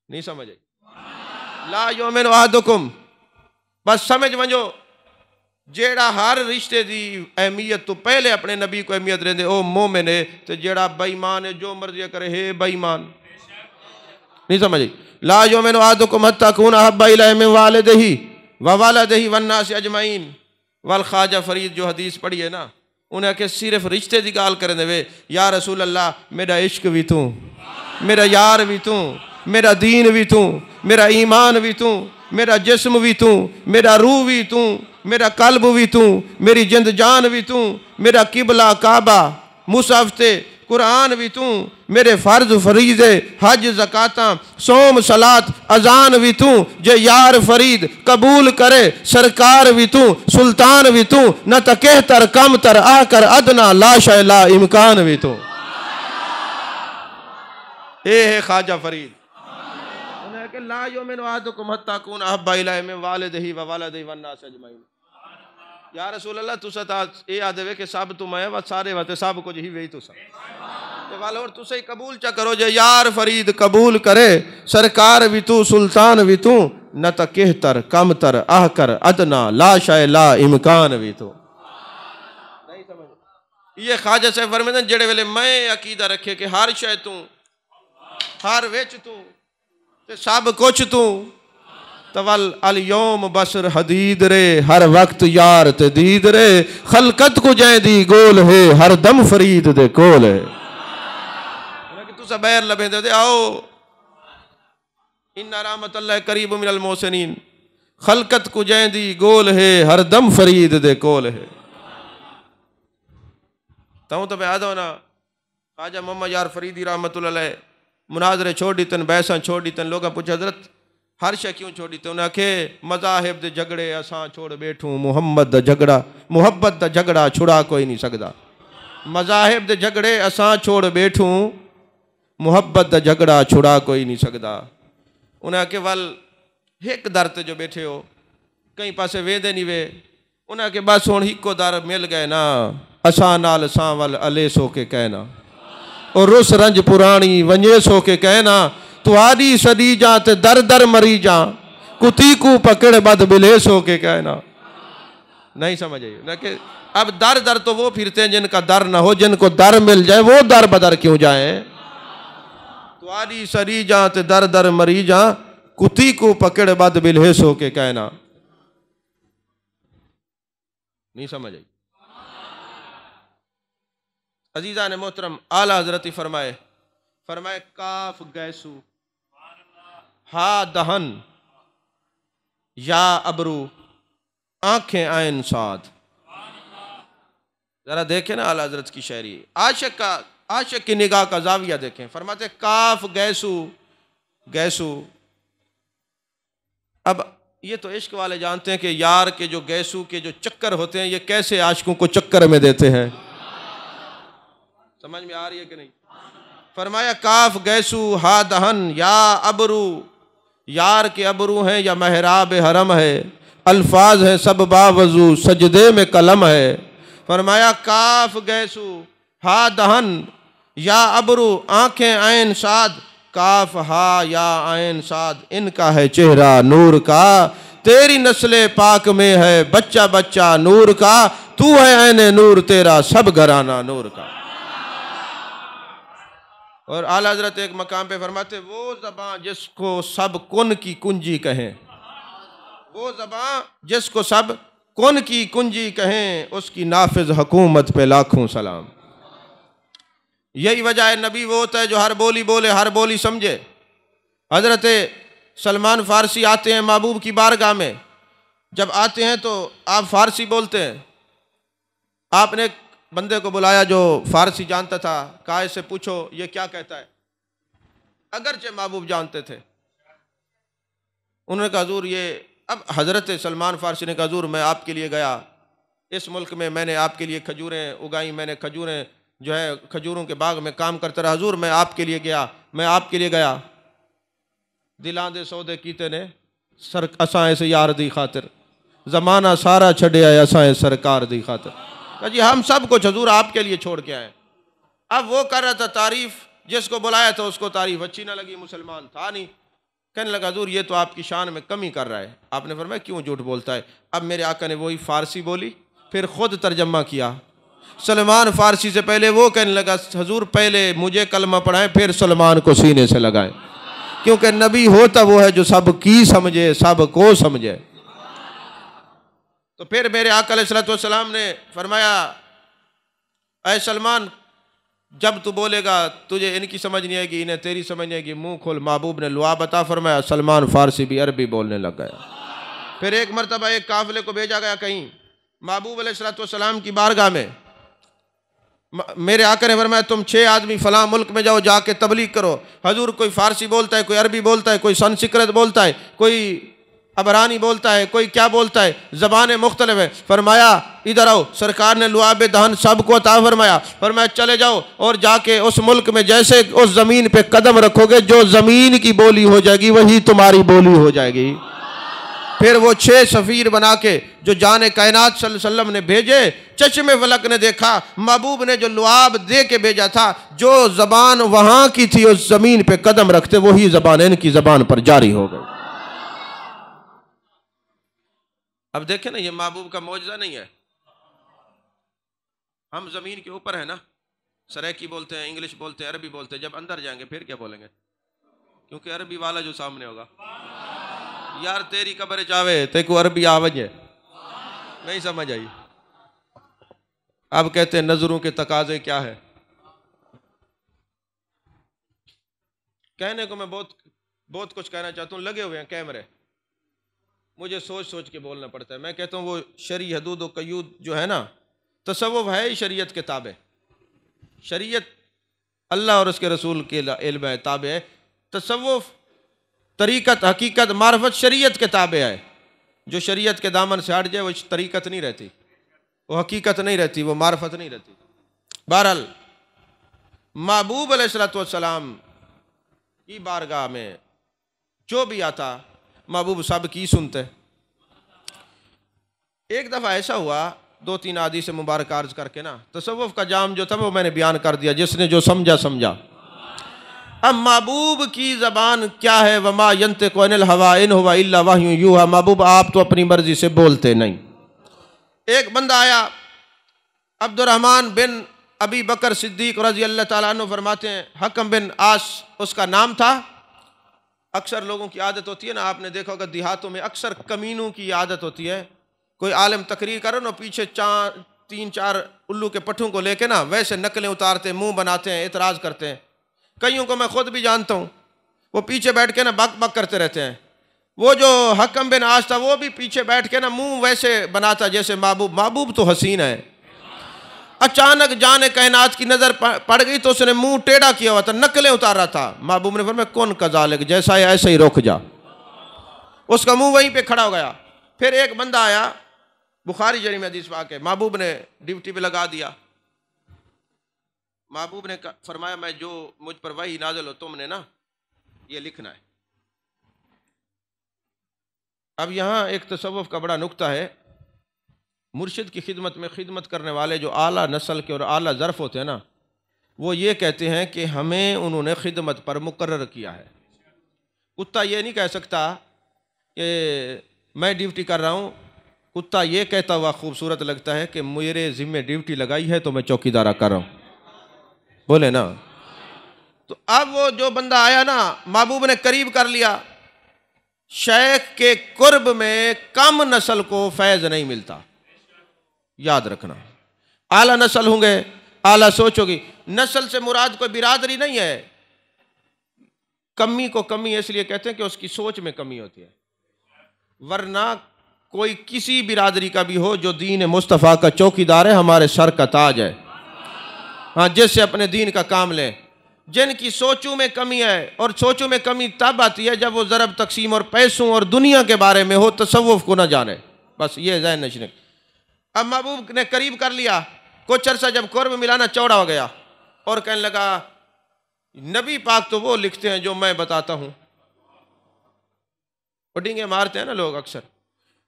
नहीं समझ आई? ला युमिनु अहदुकुम, बस समझ वंजो जेड़ा हर रिश्ते दी अहमियत तो पहले अपने नबी को अहमियत रेंदे ओ मोमिन है, ते जेड़ा बेईमान है जो मर्जी करे है बेईमान। नहीं समझ आई? ला युमिनु अहदुकुम हत्ता अकूना अहब्बा इलैहि मिन वालिदिही व वलदिही वन्नासि अजमईन। वल ख्वाजा फरीद जो हदीस पढ़ी है ना, उन्हें के सिर्फ रिश्ते की गाल करें वे, या रसूल अल्लाह मेरा इश्क भी तू, मेरा यार भी तू, मेरा दीन भी तू, मेरा ईमान भी तू, मेरा जिस्म भी तू, मेरा रूह भी तू, मेरा कल्ब भी तू, मेरी जिंद जान भी तू, मेरा किबला काबा मुसहफ ते कुरान भी तू, मेरे फर्ज फरीज़े हज ज़काता सोम सलात अजान भी तू, जे यार फरीद कबूल करे सरकार भी तू, सुल्तान भी तू, न त कहतर कम तर आकर अदना ला शैला इम्कान भी तू। ए है ख्वाजा फरीद। ला युमिनु अहदुकुम हत्ता कुन अहब्बा इलैहि मिन वालिदिही व वलदिही वन नास अजमईन। या रसूल अल्लाह तुसा ता ए आदे के सब तुम है व सारे वते सब कुछ ही वही तुसा ते वालो और तुसे कबूल चा करो जे यार फरीद कबूल करे सरकार भी तू सुल्तान भी तू, न त कहतर कम तर आहकर अदना ला शय ला इम्कान भी तू। नहीं समझ ये ख्वाजा साहब फरमाते जेड़े वेले मैं अकीदा रखे कि हर शय तू हर विच तू ते सब कुछ तू, तवल अल यौम बसर हदीद रे हर वक्त यार ते दीद रे, खलकत को जै दी गोल है हर दम फरीद दे कोल है। तुसा बैर लबे दे आओ इन्ना रहमतुल्लाह करीब मिनल मोहसिनीन, खलकत को जै दी गोल है हर दम फरीद दे कोल है। तू तो आदो ना ख्वाजा मोहम्मद यार फरीदी रहमतुल्लाह अलैह मुनाजरे छोड़ दी तन, बैसा छोड़ दी तन। लोग पूछा हजरत हर शय क्यों छोड़ी? तो उन्हें आखे मज़ाहिब दे झगड़े असां छोड़ बैठूं, मुहम्मद दा झगड़ा मुहब्बत दा झगड़ा छुड़ा कोई नहीं सकदा। मज़ाहिब दे झगड़े असां छोड़ बैठूं, मुहब्बत दा झगड़ा छुड़ा कोई नहीं सकदा। उन्हें आखे वल एक दर ते जो बैठे हो कई पासे वेंदे नहीं वे। उन्हें आखे बस हुण हिको दर मिल गए ना, असां नाल सां वल अले सो के कहना और रुस रंज पुरानी वंजे सो के कहना, तुआरी सदी जा ते दर दर मरी जा, कुती को पकड़ बद बिलेस हो के कहना। नहीं समझ आई ना कि अब दर दर तो वो फिरते हैं जिनका दर ना हो, जिनको दर मिल जाए वो दर बदर क्यों जाए। तुआरी सदी जा ते दर दर मरी जा, कुती को पकड़ बद बिलेस हो के कहना। नहीं समझ आई। अजीजा ने मोहतरम आला हजरती फरमाए काफ गैसू हा दहन या अबरू आंखें आयन साद। जरा देखें ना आला हजरत की शायरी, आशिक की निगाह का जाविया देखें। फरमाते काफ गैसू गैसू। अब ये तो इश्क वाले जानते हैं कि यार के जो गैसू के जो चक्कर होते हैं ये कैसे आशिकों को चक्कर में देते हैं। समझ में आ रही है कि नहीं? फरमाया काफ गैसू हा दहन या अबरू, यार के अबरू हैं या महराब हरम है, अल्फाज हैं सब बावजू सजदे में कलम है। फरमाया काफ गैसू हा दहन या अबरू आंखें आयन साद, काफ हा या आयन साद इनका है चेहरा नूर का, तेरी नस्ले पाक में है बच्चा बच्चा नूर का, तू है ऐने नूर तेरा सब घराना नूर का। और आला हजरत एक मकाम पे फरमाते वो ज़बान जिसको सब कुन की कुंजी कहें, वो ज़बान जिसको सब कुन की कुंजी कहें, उसकी नाफिज हुकूमत पे लाखों सलाम। यही वजह है नबी वो होता है जो हर बोली बोले हर बोली समझे। हजरत सलमान फ़ारसी आते हैं महबूब की बारगाह में, जब आते हैं तो आप फ़ारसी बोलते हैं। आपने बंदे को बुलाया जो फ़ारसी जानता था, कहा इससे पूछो ये क्या कहता है, अगरचे महबूब जानते थे। उन्होंने कहा हजूर ये, अब हज़रत सलमान फ़ारसी ने कहा हजूर मैं आपके लिए गया इस मुल्क में, मैंने आपके लिए खजूरें उगाई, मैंने खजूरें जो है खजूरों के बाग में काम करता रहा। हजूर मैं आपके लिए गया, मैं आपके लिए गया, दिलां दे सौदे कीते ने सर असां इस यार दी खातिर, ज़माना सारा छड़े आए असां इस सरकार दी खातिर। जी हम सब कुछ हजूर आपके लिए छोड़ के आए। अब वो कर रहा था तारीफ, जिसको बुलाया था उसको तारीफ अच्छी ना लगी, मुसलमान था नहीं, कहने लगा हजूर ये तो आपकी शान में कमी कर रहा है। आपने फरमाया क्यों झूठ बोलता है? अब मेरे आका ने वही फ़ारसी बोली, फिर ख़ुद तर्जमा किया। सलमान फ़ारसी से पहले वो कहने लगा हजूर पहले मुझे कलमा पढ़ाएं फिर सलमान को सीने से लगाएं, क्योंकि नबी होता वो है जो सब की समझे सब को समझे। तो फिर मेरे आका अलैहिस्सलाम ने फरमाया ऐ सलमान जब तू बोलेगा तुझे इनकी समझ नहीं आएगी, इन्हें तेरी समझ नहीं आएगी, मुंह खोल। महबूब ने लुआ बता फरमाया, सलमान फ़ारसी भी अरबी बोलने लग गया। फिर एक मरतबा एक काफ़िले को भेजा गया कहीं महबूब अलैहिस्सलाम की बारगाह में, मेरे आका ने फरमाया तुम 6 आदमी फलां मुल्क में जाओ, जाके तबलीग करो। हजूर कोई फारसी बोलता है, कोई अरबी बोलता है, कोई संस्कृत बोलता है, कोई अबरानी बोलता है, कोई क्या बोलता है, ज़बानें मुख्तलिफ है। फरमाया इधर आओ। सरकार ने लुआब दहन सबको अता फरमाया। फरमाया चले जाओ और जाके उस मुल्क में जैसे उस ज़मीन पे कदम रखोगे, जो ज़मीन की बोली हो जाएगी वही तुम्हारी बोली हो जाएगी। फिर वो 6 सफ़ीर बना के जो जाने कायनात सल्लल्लाहु अलैहि वसल्लम ने भेजे, चश्मे फलक ने देखा, महबूब ने जो लुआब दे के भेजा था, जो ज़बान वहाँ की थी उस ज़मीन पे कदम रखते वही ज़बान इनकी ज़बान पर जारी हो गई। अब देखें ना, ये महबूब का मौजज़ा नहीं है। हम ज़मीन के ऊपर है ना, सराइकी बोलते हैं, इंग्लिश बोलते हैं, अरबी बोलते हैं। जब अंदर जाएंगे फिर क्या बोलेंगे? क्योंकि अरबी वाला जो सामने होगा, यार तेरी कब्र चावे ते को अरबी आवज है, नहीं समझ आई। अब कहते हैं नजरों के तकाजे क्या है। कहने को मैं बहुत कुछ कहना चाहता हूँ, लगे हुए हैं कैमरे, मुझे सोच सोच के बोलना पड़ता है। मैं कहता हूँ वो शरी हदूद व कयूद जो है ना, तसव्वुफ है ही शरीयत के ताबे। शरीयत अल्लाह और उसके रसूल के इल्म है, ताबे है। तसव्वुफ तरीक़त हकीकत मारफत शरीयत के ताबे है। जो शरीयत के दामन से हट जाए वो तरीक़त नहीं रहती, वो हकीकत नहीं रहती, वो मारफत नहीं रहती। बहरहाल महबूब अलैहिस्सलातु वस्सलाम की बारगाह में जो भी आता महबूब सब की सुनते। एक दफ़ा ऐसा हुआ, 2-3 हदीस मुबारक अर्ज करके ना, तसव्वुफ का जाम जो था वो मैंने बयान कर दिया, जिसने जो समझा समझा। अब महबूब की ज़बान क्या है? वमा यंतिक़ु अनिल हवा इन हुवा इल्ला वह्युन यूहा। महबूब आप तो अपनी मर्जी से बोलते नहीं। एक बंदा आया, अब्दुर्रहमान बिन अबी बकर सिद्दीक रज़ी अल्लाह ताला अन्हु फरमाते हैं, हकम बिन आस उसका नाम था। अक्सर लोगों की आदत होती है ना, आपने देखा होगा देहातों में अक्सर कमीनों की आदत होती है, कोई आलिम तकरीर करो ना, पीछे 3-4 उल्लू के पट्ठों को लेके ना वैसे नकलें उतारते, मुंह बनाते हैं, एतराज़ करते हैं। कईयों को मैं खुद भी जानता हूँ, वो पीछे बैठ के ना बक बक करते रहते हैं। वो जो हकम बिन आस था वो भी पीछे बैठ के ना मुंह वैसे बनाता जैसे महबूब तो हसीन है। अचानक जाने कायनात की नज़र पड़ गई तो उसने मुंह टेढ़ा किया हुआ था, नकलें उतार रहा था। महबूब ने फरमाया कौन कज़ालिक, जैसा है ऐसे ही रुक जा। उसका मुंह वहीं पे खड़ा हो गया। फिर एक बंदा आया, बुखारी शरीफ में हदीस पाक है, महबूब ने ड्यूटी पे लगा दिया। महबूब ने फरमाया मैं जो मुझ पर वही नाज़िल हो तुमने ना ये लिखना है। अब यहाँ एक तसव्वुफ का बड़ा नुक्ता है। मुर्शिद की खिदमत में खिदमत करने वाले जो आला नस्ल के और आला ज़र्फ़ होते हैं ना, वो ये कहते हैं कि हमें उन्होंने खिदमत पर मुकर्रर किया है। कुत्ता ये नहीं कह सकता कि मैं ड्यूटी कर रहा हूँ, कुत्ता ये कहता हुआ खूबसूरत लगता है कि मेरे ज़िम्मे ड्यूटी लगाई है तो मैं चौकीदारा कर रहा हूँ, बोले ना। तो अब वो जो बंदा आया ना, महबूब ने करीब कर लिया। शेख के कुर्ब में कम नस्ल को फैज़ नहीं मिलता, याद रखना। आला नस्ल होंगे, आला सोच होगी। नस्ल से मुराद कोई बिरादरी नहीं है। कमी को कमी इसलिए कहते हैं कि उसकी सोच में कमी होती है, वरना कोई किसी बिरादरी का भी हो जो दीन मुस्तफ़ा का चौकीदार है, हमारे सर का ताज है। हाँ, जिससे अपने दीन का काम लें। जिनकी सोचों में कमी है, और सोचों में कमी तब आती है जब वो ज़रब तकसीम और पैसों और दुनिया के बारे में हो, तसव्वुफ को ना जाने। बस ये ज़हन नशीन। अब महबूब ने करीब कर लिया। कुछ अरसा जब कुर्ब मिलाना चौड़ा हो गया और कहने लगा नबी पाक तो वो लिखते हैं जो मैं बताता हूँ। उडिंगे मारते हैं ना लोग अक्सर,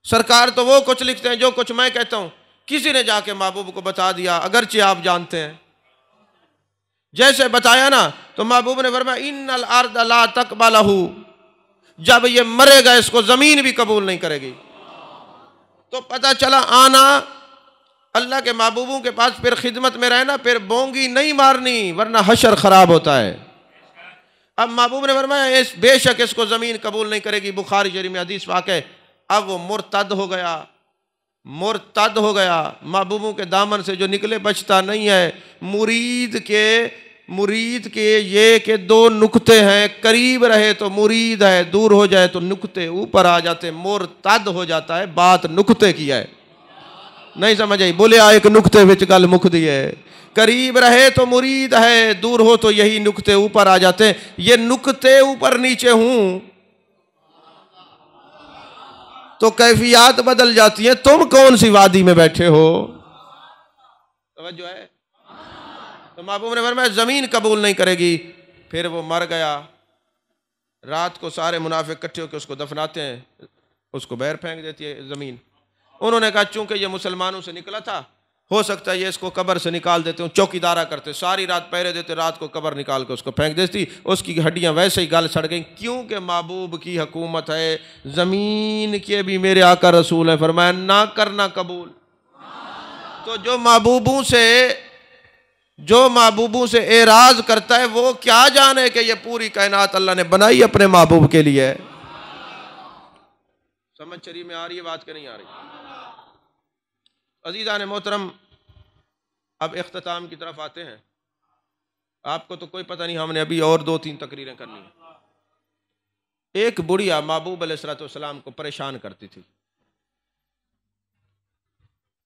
सरकार तो वो कुछ लिखते हैं जो कुछ मैं कहता हूँ। किसी ने जाके महबूब को बता दिया, अगरचे आप जानते हैं। जैसे बताया ना तो महबूब ने फरमाया इन्नल अर्द ला तक़बलहु, जब ये मरेगा इसको ज़मीन भी कबूल नहीं करेगी। तो पता चला आना अल्लाह के महबूबों के पास, फिर खिदमत में रहना, फिर बोंगी नहीं मारनी वरना हशर ख़राब होता है। अब महबूब ने फरमाया बेशक इसको ज़मीन कबूल नहीं करेगी। बुखारी शरीफ में हदीस पाक है। अब वो मुर्तद हो गया, मुर्तद हो गया। महबूबों के दामन से जो निकले बचता नहीं है। मुरीद के ये कि 2 नुक्ते हैं, करीब रहे तो मुरीद है, दूर हो जाए तो नुक्ते ऊपर आ जाते, मुर्तद हो जाता है। बात नुक्ते की है, नहीं समझ आई? बोले एक नुक्ते विच गल मुकदी है। करीब रहे तो मुरीद है, दूर हो तो यही नुक्ते ऊपर आ जाते हैं। ये नुक्ते ऊपर नीचे हूं तो कैफियत बदल जाती है। तुम कौन सी वादी में बैठे हो? तवज्जो है? तो महबूब ने फरमाया जमीन कबूल नहीं करेगी। फिर वो मर गया। रात को सारे मुनाफिक इकट्ठे होकर उसको दफनाते हैं, उसको बाहर फेंक देती है जमीन। उन्होंने कहा चूंकि ये मुसलमानों से निकला था, हो सकता है ये इसको कब्र से निकाल देते हूँ। चौकीदारा करते, सारी रात पहरे देते, रात को कब्र निकाल के उसको फेंक देती। उसकी हड्डियां वैसे ही गल सड़ गई, क्योंकि महबूब की हुकूमत है। ज़मीन के भी मेरे आका रसूल है, फरमाया ना करना कबूल। तो जो महबूबों से एराज करता है वो क्या जाने कि ये पूरी कायनात अल्लाह ने बनाई अपने महबूब के लिए। समझ शरीफ में आ रही है बात कि नहीं आ रही? अजीज़ान मोहतरम, अब इख्तिताम की तरफ आते हैं। आपको तो कोई पता नहीं, हमने अभी और 2-3 तकरीरें करनी है। एक बुढ़िया महबूब अलैहिस्सलाम को परेशान करती थी।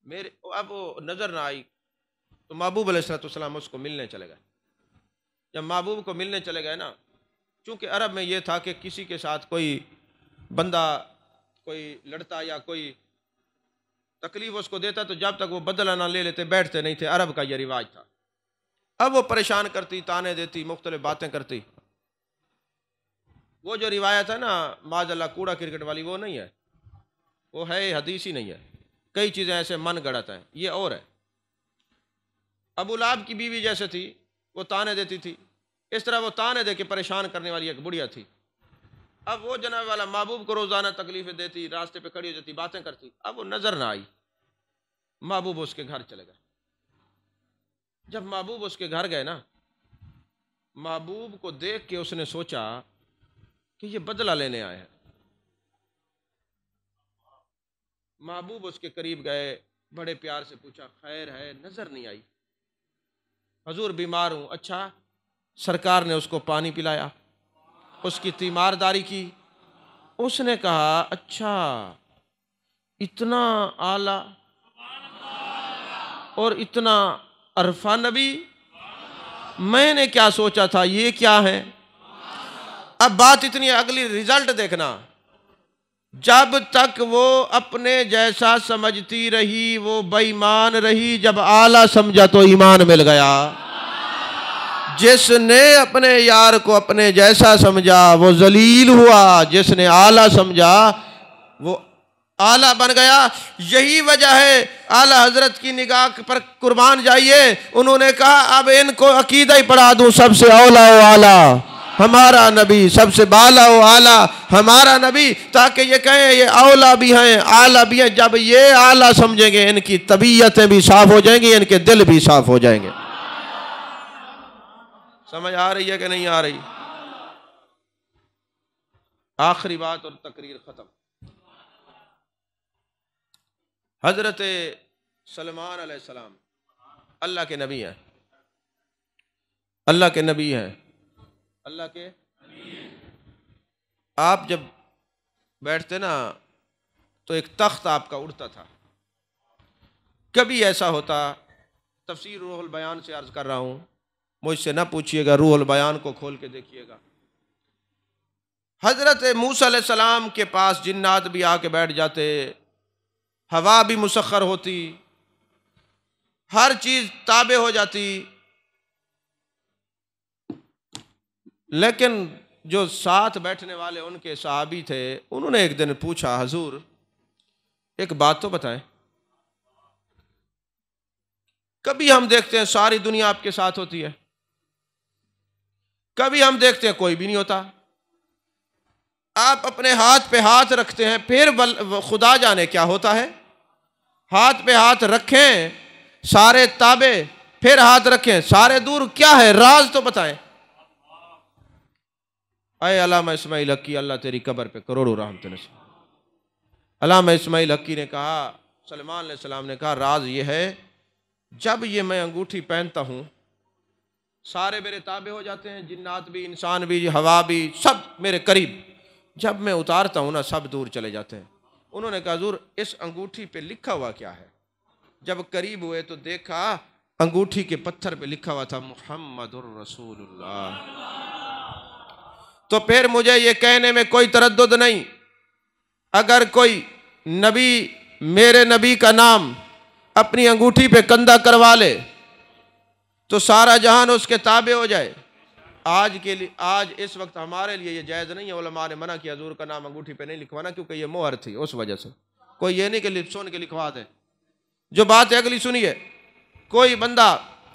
अब वो नजर ना आई तो महबूब अलैहिस्सलाम उसको मिलने चले गए। जब महबूब को मिलने चले गए ना, चूंकि अरब में ये था कि किसी के साथ कोई बंदा कोई लड़ता या कोई तकलीफ उसको देता तो जब तक वो बदला ना ले लेते बैठते नहीं थे। अरब का ये रिवाज था। अब वो परेशान करती, ताने देती, मुख्तलिफ बातें करती। वो जो रिवायत है ना माज़अल्लाह कूड़ा क्रिकेट वाली, वो नहीं है, वो है हदीस ही नहीं है। कई चीज़ें ऐसे मन गढ़त हैं, ये और है। अबू लाहब की बीवी जैसे थी, वो ताने देती थी। इस तरह वो ताने दे के परेशान करने वाली एक बुढ़िया थी। अब वो जनाब वाला महबूब को रोज़ाना तकलीफ़ें देती, रास्ते पे खड़ी हो जाती, बातें करती। अब वो नज़र ना आई। महबूब उसके घर चले गए। जब महबूब उसके घर गए ना, महबूब को देख के उसने सोचा कि ये बदला लेने आए हैं। महबूब उसके करीब गए, बड़े प्यार से पूछा खैर है? नज़र नहीं आई। हजूर बीमार हूँ। अच्छा। सरकार ने उसको पानी पिलाया, उसकी तीमारदारी की। उसने कहा अच्छा, इतना आला और इतना अरफा नबी, मैंने क्या सोचा था, ये क्या है? अब बात इतनी, अगली रिजल्ट देखना। जब तक वो अपने जैसा समझती रही वो बेईमान रही, जब आला समझा तो ईमान मिल गया। जिसने अपने यार को अपने जैसा समझा वो जलील हुआ, जिसने आला समझा वो आला बन गया। यही वजह है आला हजरत की निगाह पर कुर्बान जाइए। उन्होंने कहा अब इनको अकीदा ही पढ़ा दूं, सबसे औला ओ आला हमारा नबी, सबसे बाला ओ आला हमारा नबी, ताकि ये कहें ये औला भी हैं आला भी हैं। जब ये आला समझेंगे इनकी तबीयतें भी साफ हो जाएंगी, इनके दिल भी साफ हो जाएंगे। समझ आ रही है कि नहीं आ रही? आखिरी बात और तकरीर खत्म। हजरत सलमान अलैहिस्सलाम अल्लाह के नबी हैं, अल्लाह के नबी हैं, अल्लाह के। आप जब बैठते ना तो एक तख्त आपका उड़ता था। कभी ऐसा होता, तफसीर रूहुल बयान से अर्ज कर रहा हूं, मुझसे ना पूछिएगा, रूहुल बयान को खोल के देखिएगा। हजरत मूसा अलैहिस्सलाम के पास जिन्नात भी आके बैठ जाते, हवा भी मुसख्खर होती, हर चीज ताबे हो जाती। लेकिन जो साथ बैठने वाले उनके सहाबी थे, उन्होंने एक दिन पूछा हजूर एक बात तो बताएं, कभी हम देखते हैं सारी दुनिया आपके साथ होती है, कभी हम देखते हैं कोई भी नहीं होता। आप अपने हाथ पे हाथ रखते हैं, फिर खुदा जाने क्या होता है। हाथ पे हाथ रखें सारे ताबे, फिर हाथ रखें सारे दूर, क्या है राज तो बताएं। अय अल्लामा इस्माइल हक्की, अल्लाह तेरी कब्र पे करोड़ों रहमत नसीब। अल्लामा इस्माइल हक्की ने कहा, सलमान अलैहिस्सलाम ने कहा राज ये है, जब ये मैं अंगूठी पहनता हूं सारे मेरे ताबे हो जाते हैं, जिन्नात भी, इंसान भी, हवा भी, सब मेरे करीब। जब मैं उतारता हूं ना सब दूर चले जाते हैं। उन्होंने कहा हुजूर इस अंगूठी पे लिखा हुआ क्या है? जब करीब हुए तो देखा अंगूठी के पत्थर पे लिखा हुआ था मुहम्मदुर रसूलुल्लाह। तो फिर मुझे ये कहने में कोई तरद्दुद नहीं, अगर कोई नबी मेरे नबी का नाम अपनी अंगूठी पे कंधा करवा ले तो सारा जहान उसके ताबे हो जाए। आज के लिए, आज इस वक्त हमारे लिए ये जायज़ नहीं है। उलमा ने मना किया हुजूर का नाम अंगूठी पे नहीं लिखवाना, क्योंकि ये मोहर थी, उस वजह से। कोई ये नहीं कि लिपसोन के लिखवा दे। जो बात है अगली सुनिए, कोई बंदा,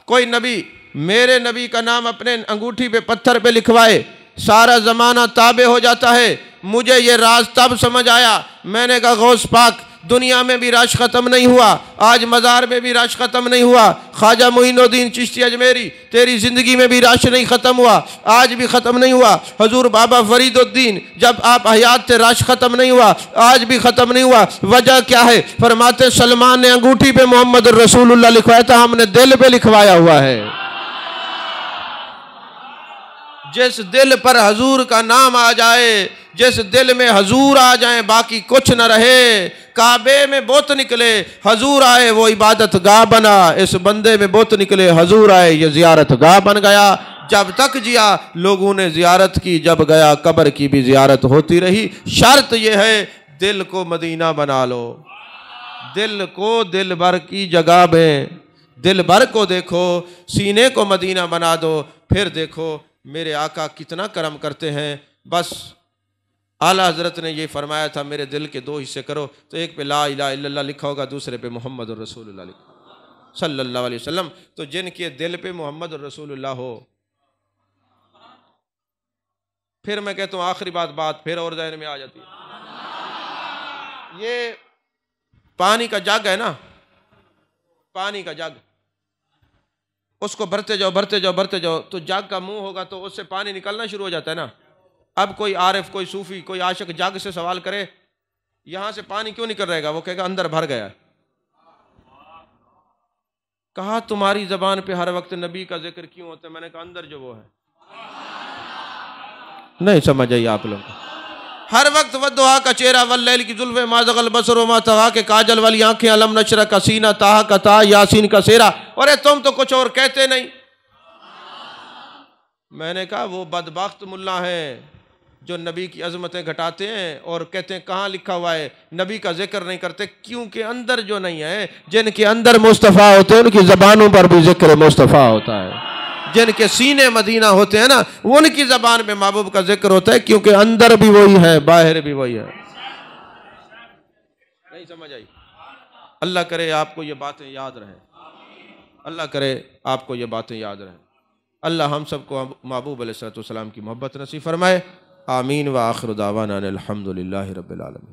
कोई नबी मेरे नबी का नाम अपने अंगूठी पे पत्थर पे लिखवाए, सारा ज़माना ताबे हो जाता है। मुझे ये राज तब समझ आया, मैंने कहा गौस पाक, दुनिया में भी रश ख़त्म नहीं हुआ, आज मज़ार में भी रश ख़त्म नहीं हुआ। ख्वाजा मोइनुद्दीन चिश्ती अजमेरी, तेरी ज़िंदगी में भी रश नहीं ख़त्म हुआ, आज भी ख़त्म नहीं हुआ। हजूर बाबा फरीदुद्दीन जब आप हयात थे रश ख़त्म नहीं हुआ, आज भी ख़त्म नहीं हुआ। वजह क्या है? फरमाते सलमान ने अंगूठी पे मोहम्मद रसूलुल्लाह लिखवाया था, हमने दिल पे लिखवाया हुआ है। जिस दिल पर हजूर का नाम आ जाए, जिस दिल में हजूर आ जाए, बाकी कुछ न रहे। काबे में बुत निकले, हजूर आए, वो इबादत गाह बना। इस बंदे में बुत निकले, हजूर आए, ये जियारत गाह बन गया। जब तक जिया लोगों ने जियारत की, जब गया कब्र की भी जियारत होती रही। शर्त यह है दिल को मदीना बना लो, दिल को दिल भर की जगह में, दिल भर को देखो, सीने को मदीना बना दो। फिर देखो मेरे आका कितना करम करते हैं। बस आला हज़रत ने ये फरमाया था, मेरे दिल के दो हिस्से करो, तो एक पे ला इलाहा इल्लल्लाह लिखा होगा, दूसरे पे मोहम्मद रसूलुल्लाह लिखा सल्लल्लाहु अलैहि वसल्लम। तो जिनके दिल पे मोहम्मद रसूलुल्लाह हो, फिर मैं कहता हूँ आखिरी बात फिर और ज़हन में आ जाती है। ये पानी का जग है ना, पानी का जग, उसको भरते जाओ भरते जाओ भरते जाओ, तो जग का मुंह होगा तो उससे पानी निकलना शुरू हो जाता है ना। अब कोई आरिफ, कोई सूफी, कोई आशिक जग से सवाल करे यहां से पानी क्यों निकल रहेगा, वो कहेगा अंदर भर गया। कहा तुम्हारी जबान पे हर वक्त नबी का जिक्र क्यों होता है? मैंने कहा अंदर जो वो है। नहीं समझ आई आप लोग? हर वक्त वद्दुहा का चेहरा, वल्लैल की जुल्फ़े मा ज़ग़ल बसर व मा तग़ा के काजल वाली आंखें, अलम नशरा का सीना, ताहा का ता, यासीन का सेरा। अरे तुम तो कुछ और कहते नहीं। मैंने कहा वो बदबख्त मुल्ला हैं जो नबी की अजमतें घटाते हैं और कहते हैं कहाँ लिखा हुआ है, नबी का जिक्र नहीं करते, क्योंकि अंदर जो नहीं है। जिनके अंदर मुस्तफ़ा होते हैं उनकी ज़बानों पर भी जिक्र मुस्तफ़ा होता है। जिनके सीने मदीना होते हैं ना, उनकी ज़बान में महबूब का जिक्र होता है, क्योंकि अंदर भी वही है, बाहर भी वही है। नहीं समझ आई? अल्लाह करे आपको ये बातें याद रहें, अल्लाह करे आपको ये बातें याद रहें। अल्लाह हम सबको महबूब अलैहिस्सलातु वस्सलाम की मोहब्बत नसीब फरमाए। आमीन व आखिर दावाना अनिल हम्दुलिल्लाहि रब्बिल आलमीन।